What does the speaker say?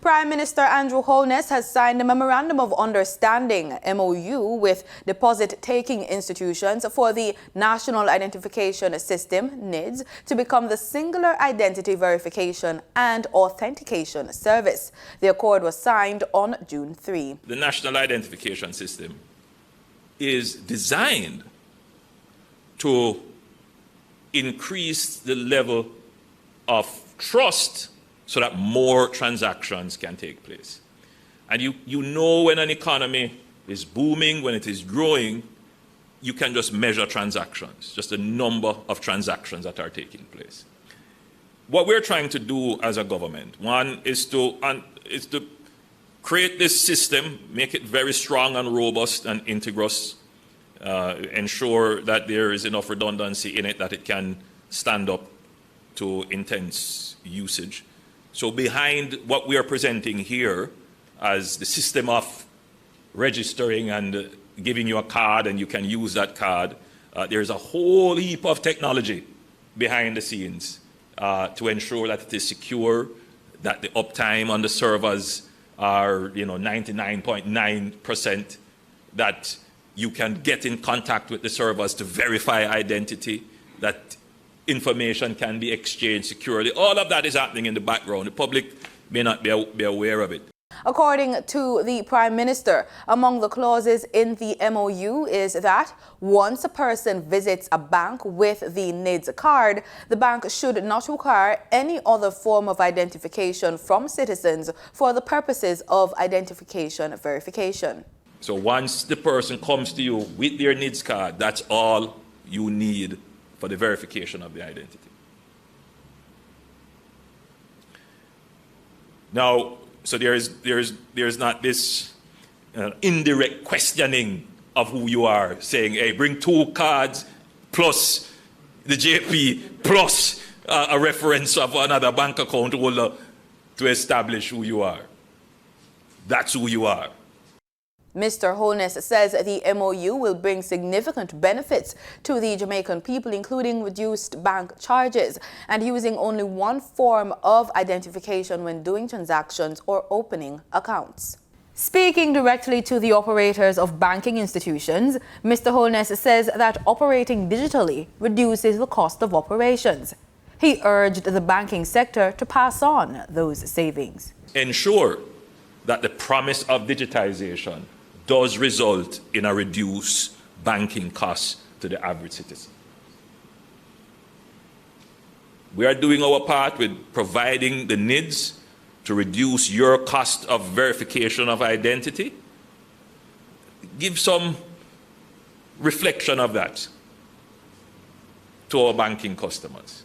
Prime Minister Andrew Holness has signed a Memorandum of Understanding, MOU, with deposit-taking institutions for the National Identification System, NIDS, to become the Singular Identity Verification and Authentication Service. The accord was signed on June 3. The National Identification System is designed to increase the level of trust so that more transactions can take place. And you know when an economy is booming, when it is growing, you can just measure transactions, just the number of transactions that are taking place. What we're trying to do as a government, one, is to create this system, make it very strong and robust and integrous, ensure that there is enough redundancy in it that it can stand up to intense usage. So behind what we are presenting here as the system of registering and giving you a card and you can use that card, there's a whole heap of technology behind the scenes to ensure that it is secure, that the uptime on the servers are 99.9%, that you can get in contact with the servers to verify identity, that information can be exchanged securely. All of that is happening in the background. The public may not be aware of it. According to the Prime Minister, among the clauses in the MOU is that once a person visits a bank with the NIDS card, the bank should not require any other form of identification from citizens for the purposes of identification verification. So once the person comes to you with their NIDS card, that's all you need for the verification of the identity. Now, so there's not this indirect questioning of who you are, saying, hey, bring 2 cards plus the JP plus a reference of another bank account holder to establish who you are. That's who you are. Mr. Holness says the MOU will bring significant benefits to the Jamaican people, including reduced bank charges and using only one form of identification when doing transactions or opening accounts. Speaking directly to the operators of banking institutions, Mr. Holness says that operating digitally reduces the cost of operations. He urged the banking sector to pass on those savings. Ensure that the promise of digitization does result in a reduced banking cost to the average citizen. We are doing our part with providing the NIDS to reduce your cost of verification of identity. Give some reflection of that to our banking customers.